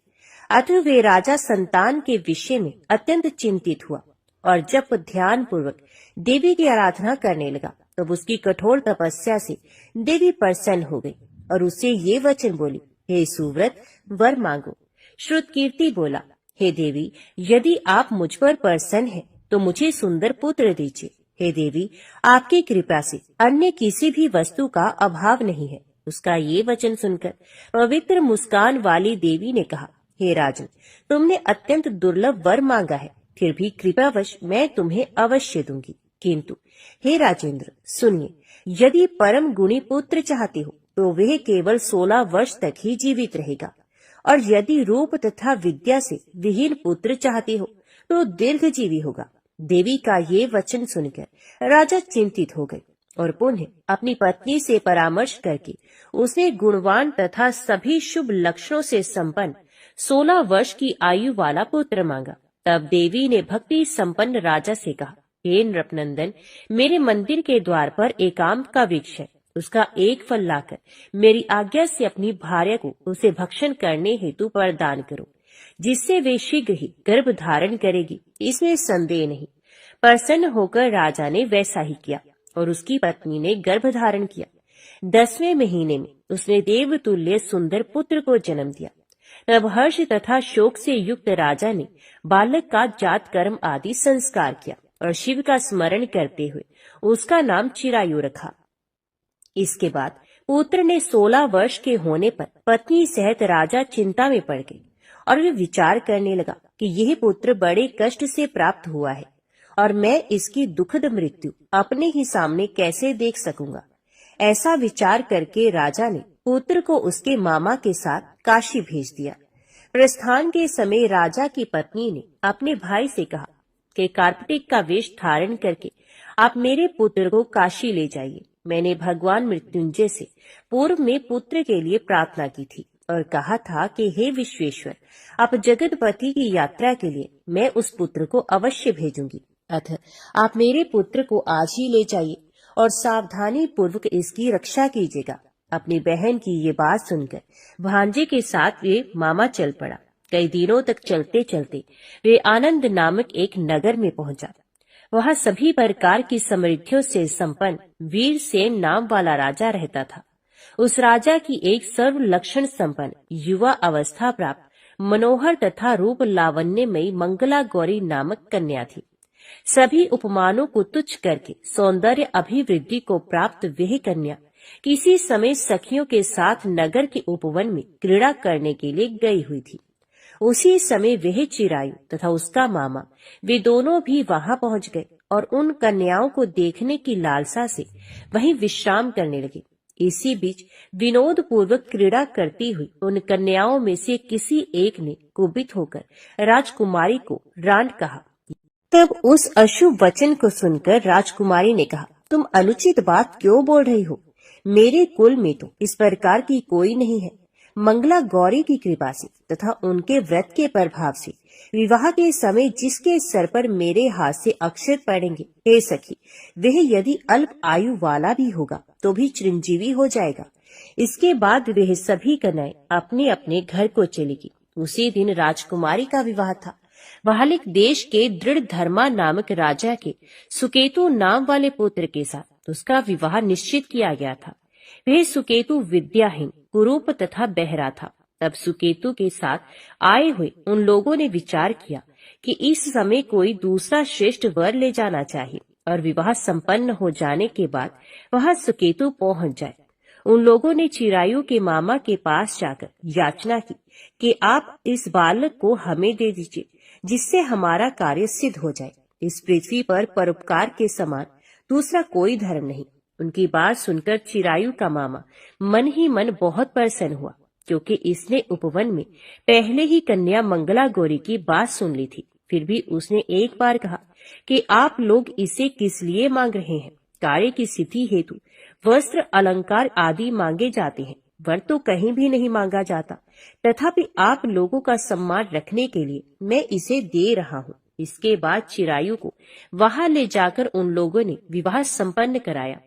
अतः वे राजा संतान के विषय में अत्यंत चिंतित हुआ और जब ध्यान पूर्वक देवी की आराधना करने लगा तब उसकी कठोर तपस्या से देवी प्रसन्न हो गई और उसे ये वचन बोली, हे सुव्रत, वर मांगो। श्रुतकीर्ति बोला, हे देवी, यदि आप मुझ पर प्रसन्न हैं तो मुझे सुंदर पुत्र दीजिए। हे देवी, आपकी कृपा से अन्य किसी भी वस्तु का अभाव नहीं है। उसका ये वचन सुनकर पवित्र मुस्कान वाली देवी ने कहा, हे राजन, तुमने अत्यंत दुर्लभ वर मांगा है, फिर भी कृपावश मैं तुम्हें अवश्य दूंगी। किंतु हे राजेंद्र, सुनिए, यदि परम गुणी पुत्र चाहते हो तो वह केवल 16 वर्ष तक ही जीवित रहेगा और यदि रूप तथा विद्या से विहीन पुत्र चाहते हो तो दीर्घजीवी होगा। देवी का ये वचन सुनकर राजा चिंतित हो गए और पुनः अपनी पत्नी से परामर्श करके उसने गुणवान तथा सभी शुभ लक्षणों से संपन्न 16 वर्ष की आयु वाला पुत्र मांगा। तब देवी ने भक्ति संपन्न राजा से कहा, हे नृपनंदन, मेरे मंदिर के द्वार पर एक आम का वृक्ष है। उसका एक फल लाकर मेरी आज्ञा से अपनी भार्या को उसे भक्षण करने हेतु प्रदान करो, जिससे वे शीघ्र ही गर्भ धारण करेगी, इसमें संदेह नहीं। प्रसन्न होकर राजा ने वैसा ही किया और उसकी पत्नी ने गर्भ धारण किया। 10वें महीने में उसने देवतुल्य सुंदर पुत्र को जन्म दिया तब हर्ष तथा शोक से युक्त राजा ने बालक का जात कर्म आदि संस्कार किया और शिव का स्मरण करते हुए उसका नाम चिरायु रखा। इसके बाद पुत्र ने 16 वर्ष के होने पर पत्नी सहित राजा चिंता में पड़ गए और वे विचार करने लगा कि यह पुत्र बड़े कष्ट से प्राप्त हुआ है और मैं इसकी दुखद मृत्यु अपने ही सामने कैसे देख सकूंगा। ऐसा विचार करके राजा ने पुत्र को उसके मामा के साथ काशी भेज दिया। प्रस्थान के समय राजा की पत्नी ने अपने भाई से कहा कि कार्पटिक का वेश धारण करके आप मेरे पुत्र को काशी ले जाइए। मैंने भगवान मृत्युंजय से पूर्व में पुत्र के लिए प्रार्थना की थी और कहा था कि हे विश्वेश्वर, आप जगतपति की यात्रा के लिए मैं उस पुत्र को अवश्य भेजूंगी, अतः आप मेरे पुत्र को आज ही ले जाइए और सावधानी पूर्वक इसकी रक्षा कीजिएगा। अपनी बहन की ये बात सुनकर भांजे के साथ वे मामा चल पड़ा। कई दिनों तक चलते चलते वे आनंद नामक एक नगर में पहुंचा। वहां सभी प्रकार की समृद्धियों से संपन्न वीरसेन नाम वाला राजा रहता था। उस राजा की एक सर्व लक्षण संपन्न युवा अवस्था प्राप्त मनोहर तथा रूप लावण्यमयी मंगला गौरी नामक कन्या थी। सभी उपमानों को तुच्छ करके सौंदर्य अभिवृद्धि को प्राप्त वह कन्या किसी समय सखियों के साथ नगर के उपवन में क्रीड़ा करने के लिए गई हुई थी। उसी समय वह चिरायु तथा उसका मामा वे दोनों भी वहां पहुंच गए और उन कन्याओं को देखने की लालसा से वहीं विश्राम करने लगे। इसी बीच विनोद पूर्वक क्रीड़ा करती हुई उन कन्याओं में से किसी एक ने कुपित होकर राजकुमारी को रांड कहा। तब उस अशुभ वचन को सुनकर राजकुमारी ने कहा, तुम अनुचित बात क्यों बोल रही हो? मेरे कुल में तो इस प्रकार की कोई नहीं है। मंगला गौरी की कृपा से तथा उनके व्रत के प्रभाव से विवाह के समय जिसके सर पर मेरे हाथ से अक्षर पड़ेंगे, हे सखी, वह यदि अल्प आयु वाला भी होगा तो भी चिरंजीवी हो जाएगा। इसके बाद वह सभी कन्याएं अपने अपने घर को चलेगी। उसी दिन राजकुमारी का विवाह था। वाहलिक देश के दृढ़ धर्मा नामक राजा के सुकेतु नाम वाले पुत्र के साथ उसका विवाह निश्चित किया गया था। वह सुकेतु विद्याहीन, कुरूप तथा बहरा था। तब सुकेतु के साथ आए हुए उन लोगों ने विचार किया कि इस समय कोई दूसरा श्रेष्ठ वर ले जाना चाहिए और विवाह संपन्न हो जाने के बाद वहां सुकेतु पहुंच जाए। उन लोगों ने चिरायु के मामा के पास जाकर याचना की कि आप इस बालक को हमें दे दीजिए, जिससे हमारा कार्य सिद्ध हो जाए। इस पृथ्वी पर परोपकार के समान दूसरा कोई धर्म नहीं। उनकी बात सुनकर चिरायु का मामा मन ही मन बहुत प्रसन्न हुआ, क्योंकि इसने उपवन में पहले ही कन्या मंगला गौरी की बात सुन ली थी। फिर भी उसने एक बार कहा कि आप लोग इसे किस लिए मांग रहे हैं? कार्य की सिद्धि हेतु वस्त्र, अलंकार आदि मांगे जाते हैं, वर तो कहीं भी नहीं मांगा जाता। तथापि आप लोगों का सम्मान रखने के लिए मैं इसे दे रहा हूँ। इसके बाद चिरायु को वहां ले जाकर उन लोगों ने विवाह संपन्न कराया।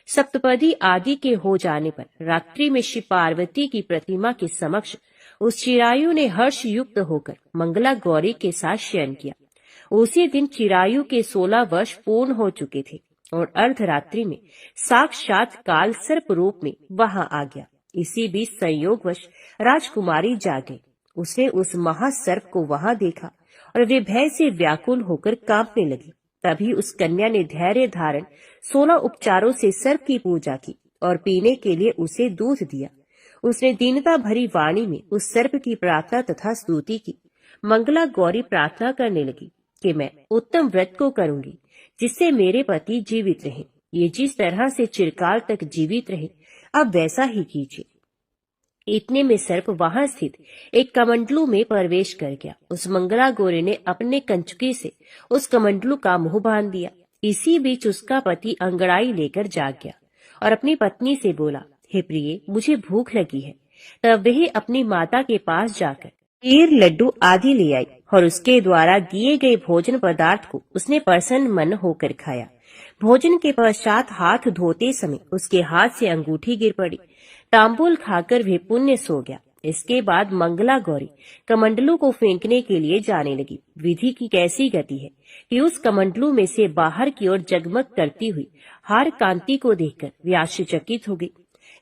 सप्तपदी आदि के हो जाने पर रात्रि में श्री पार्वती की प्रतिमा के समक्ष उस चिरायु ने हर्ष युक्त होकर मंगला गौरी के साथ शयन किया। उसी दिन चिरायु के 16 वर्ष पूर्ण हो चुके थे और अर्धरात्रि में साक्षात काल सर्प रूप में वहां आ गया। इसी बीच संयोगवश राजकुमारी जाग गई। उसने उस महासर्प को वहां देखा और वे भय से व्याकुल होकर कांपने लगी। तभी उस कन्या ने धैर्य धारण 16 उपचारों से सर्प की पूजा की और पीने के लिए उसे दूध दिया। उसने दीनता भरी वाणी में उस सर्प की प्रार्थना तथा स्तुति की। मंगला गौरी प्रार्थना करने लगी कि मैं उत्तम व्रत को करूंगी, जिससे मेरे पति जीवित रहें। ये जिस तरह से चिरकाल तक जीवित रहे, अब वैसा ही कीजिए। इतने में सर्प वहां स्थित एक कमंडलू में प्रवेश कर गया। उस मंगला गौरी ने अपने कंचुकी से उस कमंडलू का मुंह बांध दिया। इसी बीच उसका पति अंगड़ाई लेकर जाग गया और अपनी पत्नी से बोला, हे प्रिय, मुझे भूख लगी है। तब वह अपनी माता के पास जाकर खीर, लड्डू आदि ले आई और उसके द्वारा दिए गए भोजन पदार्थ को उसने प्रसन्न मन होकर खाया। भोजन के पश्चात हाथ धोते समय उसके हाथ से अंगूठी गिर पड़ी। तांबूल खाकर वह पुण्य सो गया। इसके बाद मंगला गौरी कमंडलू को फेंकने के लिए जाने लगी। विधि की कैसी गति है कि उस कमंडलू में से बाहर की ओर जगमग करती हुई हार कांति को देखकर वे आश्चर्यचकित हो गई।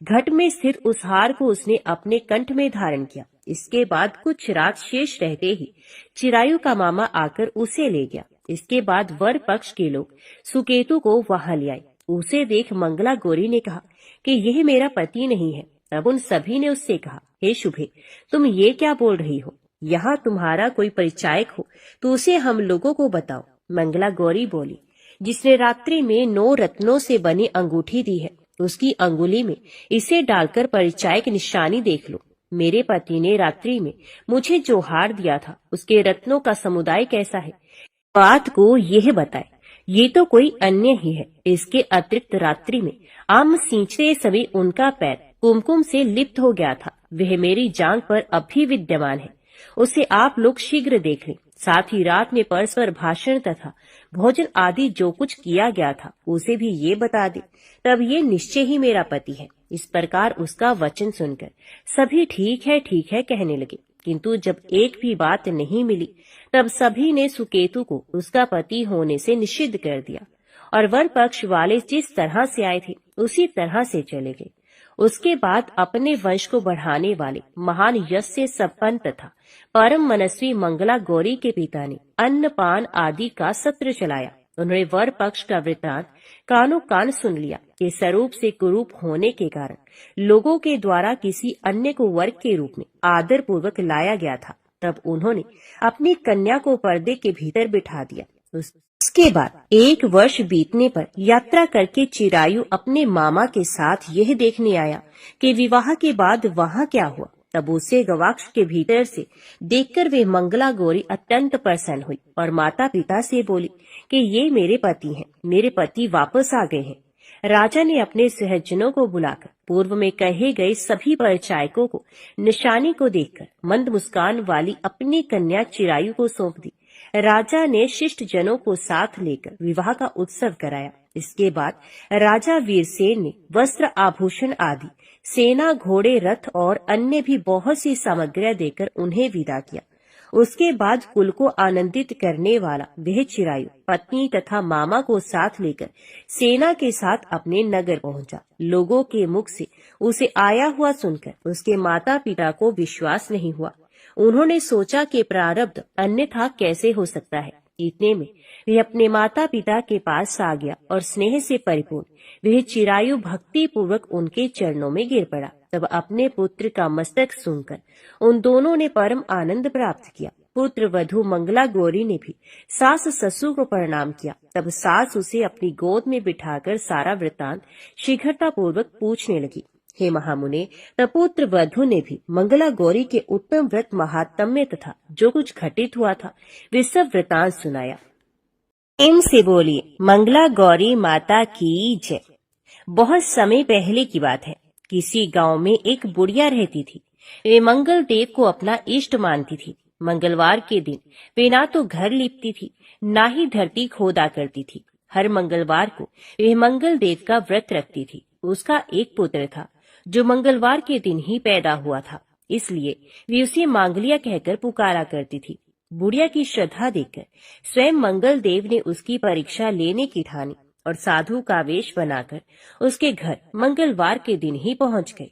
घट में स्थित उस हार को उसने अपने कंठ में धारण किया इसके बाद कुछ रात शेष रहते ही चिरायु का मामा आकर उसे ले गया। इसके बाद वर पक्ष के लोग सुकेतु को वहां ले आए। उसे देख मंगला गौरी ने कहा कि यह मेरा पति नहीं है। तब उन सभी ने उससे कहा, हे शुभे, तुम ये क्या बोल रही हो? यहाँ तुम्हारा कोई परिचायक हो तो उसे हम लोगों को बताओ। मंगला गौरी बोली, जिसने रात्रि में 9 रत्नों से बनी अंगूठी दी है, उसकी अंगुली में इसे डालकर परिचायक निशानी देख लो। मेरे पति ने रात्रि में मुझे जो हार दिया था उसके रत्नों का समुदाय कैसा है, बात को यह बताए। ये तो कोई अन्य ही है। इसके अतिरिक्त रात्रि में आम सींचते समय उनका पैर कुमकुम से लिप्त हो गया था। वह मेरी जांघ पर अभी विद्यमान है। उसे आप लोग शीघ्र देख लें। साथ ही रात में परस्पर भाषण तथा भोजन आदि जो कुछ किया गया था उसे भी ये बता दे, तब ये निश्चय ही मेरा पति है। इस प्रकार उसका वचन सुनकर सभी ठीक है कहने लगे, किंतु जब एक भी बात नहीं मिली तब सभी ने सुकेतु को उसका पति होने से निषिद्ध कर दिया और वर पक्ष वाले जिस तरह से आए थे उसी तरह से चले गए। उसके बाद अपने वंश को बढ़ाने वाले महान यश से संपन्न तथा परम मनस्वी मंगला गौरी के पिता ने अन्नपान आदि का सत्र चलाया। उन्होंने वर पक्ष का वृत्तांत कानों कान सुन लिया कि स्वरूप से कुरूप होने के कारण लोगों के द्वारा किसी अन्य को वर के रूप में आदर पूर्वक लाया गया था। तब उन्होंने अपनी कन्या को पर्दे के भीतर बिठा दिया। उसके बाद 1 वर्ष बीतने पर यात्रा करके चिरायु अपने मामा के साथ यह देखने आया कि विवाह के बाद वहाँ क्या हुआ। तब उसे गवाक्ष के भीतर से देखकर वे मंगला गौरी अत्यंत प्रसन्न हुई और माता पिता से बोली कि ये मेरे पति हैं, मेरे पति वापस आ गए हैं। राजा ने अपने सहजनों को बुलाकर पूर्व में कहे गए सभी परिचायकों को निशानी को देखकर मंद मुस्कान वाली अपनी कन्या चिरायु को सौंप दी। राजा ने शिष्ट जनों को साथ लेकर विवाह का उत्सव कराया। इसके बाद राजा वीरसेन ने वस्त्र आभूषण आदि सेना, घोड़े, रथ और अन्य भी बहुत सी सामग्रियां देकर उन्हें विदा किया। उसके बाद कुल को आनंदित करने वाला वह चिरायु पत्नी तथा मामा को साथ लेकर सेना के साथ अपने नगर पहुंचा। लोगों के मुख से उसे आया हुआ सुनकर उसके माता पिता को विश्वास नहीं हुआ। उन्होंने सोचा कि प्रारब्ध अन्यथा कैसे हो सकता है। इतने में वह अपने माता पिता के पास आ गया और स्नेह से परिपूर्ण वह चिरायु भक्ति पूर्वक उनके चरणों में गिर पड़ा। तब अपने पुत्र का मस्तक सुनकर उन दोनों ने परम आनंद प्राप्त किया। पुत्र वधू मंगला गौरी ने भी सास ससुर को प्रणाम किया। तब सास उसे अपनी गोद में बिठाकर सारा वृतांत शीघ्रता पूर्वक पूछने लगी। हे महामुने, तब पुत्र वधू ने भी मंगला गौरी के उत्तम व्रत महात्म्य तथा जो कुछ घटित हुआ था वे सब वृतांत सुनाया। इनसे बोलिए, मंगला गौरी माता की जय। बहुत समय पहले की बात है। किसी गांव में एक बुढ़िया रहती थी। वे मंगल देव को अपना इष्ट मानती थी। मंगलवार के दिन वे ना तो घर लीपती थी, ना ही धरती खोदा करती थी। हर मंगलवार को वे मंगल देव का व्रत रखती थी। उसका एक पुत्र था जो मंगलवार के दिन ही पैदा हुआ था, इसलिए वे उसे मांगलिया कहकर पुकारा करती थी। बुढ़िया की श्रद्धा देखकर स्वयं मंगल देव ने उसकी परीक्षा लेने की ठानी और साधु का वेश बनाकर उसके घर मंगलवार के दिन ही पहुंच गए।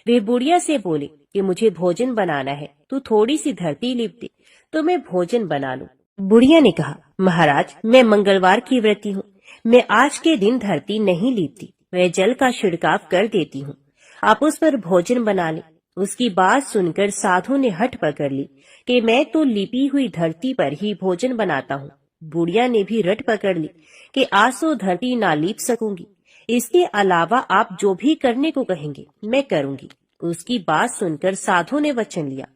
वे बुढ़िया से बोले कि मुझे भोजन बनाना है, तू थोड़ी सी धरती लीप दे तो मैं भोजन बना लूं। बुढ़िया ने कहा, महाराज, मैं मंगलवार की व्रती हूँ, मैं आज के दिन धरती नहीं लीपती, मैं जल का छिड़काव कर देती हूँ, आप उस पर भोजन बना ले। उसकी बात सुनकर साधु ने हठ पकड़ ली कि मैं तो लिपी हुई धरती पर ही भोजन बनाता हूँ। बुढ़िया ने भी रट पकड़ ली कि आज तो धरती ना लीप सकूंगी, इसके अलावा आप जो भी करने को कहेंगे मैं करूंगी। उसकी बात सुनकर साधु ने वचन लिया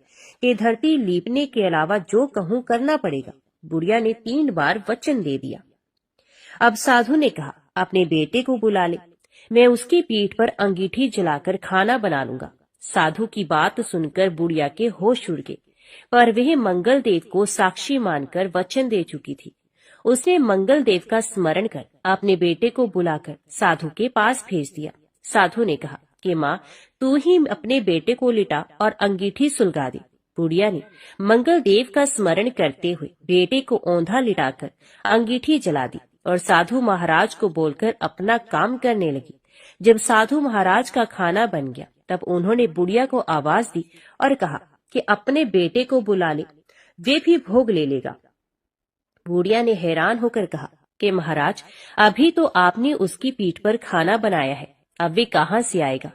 कि धरती लीपने के अलावा जो कहूँ करना पड़ेगा। बुढ़िया ने 3 बार वचन दे दिया। अब साधु ने कहा, अपने बेटे को बुला ले, मैं उसकी पीठ पर अंगीठी जलाकर खाना बना लूंगा। साधु की बात सुनकर बुढ़िया के होश उड़ गए, पर वह मंगल देव को साक्षी मानकर वचन दे चुकी थी। उसने मंगल देव का स्मरण कर अपने बेटे को बुलाकर साधु के पास भेज दिया। साधु ने कहा कि माँ, तू ही अपने बेटे को लिटा और अंगीठी सुलगा दे। बुढ़िया ने मंगल देव का स्मरण करते हुए बेटे को औंधा लिटाकर अंगीठी जला दी और साधु महाराज को बोलकर अपना काम करने लगी। जब साधु महाराज का खाना बन गया तब उन्होंने बुढ़िया को आवाज दी और कहा कि अपने बेटे को बुला ले, वे भी भोग ले लेगा। बूढ़िया ने हैरान होकर कहा कि महाराज, अभी तो आपने उसकी पीठ पर खाना बनाया है, अब वे कहाँ से आएगा।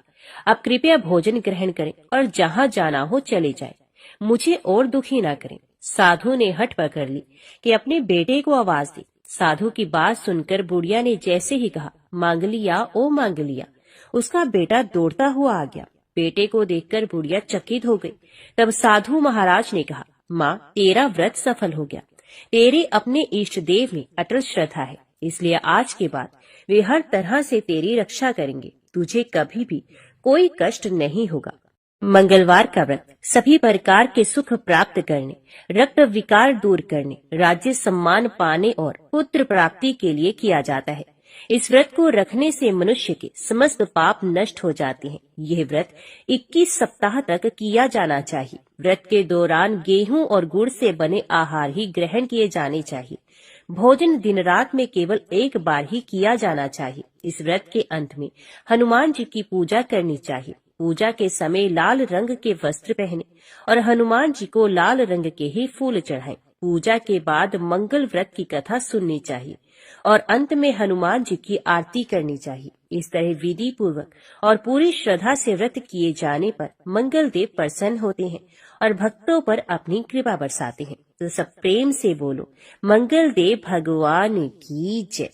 आप कृपया भोजन ग्रहण करें और जहाँ जाना हो चले जाएं, मुझे और दुखी ना करें। साधु ने हट पकड़ ली कि अपने बेटे को आवाज दी। साधु की बात सुनकर बुढ़िया ने जैसे ही कहा, मांग लिया ओ मांग लिया, उसका बेटा दौड़ता हुआ आ गया। बेटे को देखकर बुढ़िया चकित हो गई। तब साधु महाराज ने कहा, माँ, तेरा व्रत सफल हो गया। तेरे अपने इष्ट देव में अटल श्रद्धा है, इसलिए आज के बाद वे हर तरह से तेरी रक्षा करेंगे। तुझे कभी भी कोई कष्ट नहीं होगा। मंगलवार का व्रत सभी प्रकार के सुख प्राप्त करने, रक्त विकार दूर करने, राज्य सम्मान पाने और पुत्र प्राप्ति के लिए किया जाता है। इस व्रत को रखने से मनुष्य के समस्त पाप नष्ट हो जाते हैं। यह व्रत 21 सप्ताह तक किया जाना चाहिए। व्रत के दौरान गेहूं और गुड़ से बने आहार ही ग्रहण किए जाने चाहिए। भोजन दिन रात में केवल एक बार ही किया जाना चाहिए। इस व्रत के अंत में हनुमान जी की पूजा करनी चाहिए। पूजा के समय लाल रंग के वस्त्र पहने और हनुमान जी को लाल रंग के ही फूल चढ़ाएं। पूजा के बाद मंगल व्रत की कथा सुननी चाहिए और अंत में हनुमान जी की आरती करनी चाहिए। इस तरह विधि पूर्वक और पूरी श्रद्धा से व्रत किए जाने पर मंगल देव प्रसन्न होते हैं और भक्तों पर अपनी कृपा बरसाते हैं। तो सब प्रेम से बोलो, मंगल देव भगवान की जय।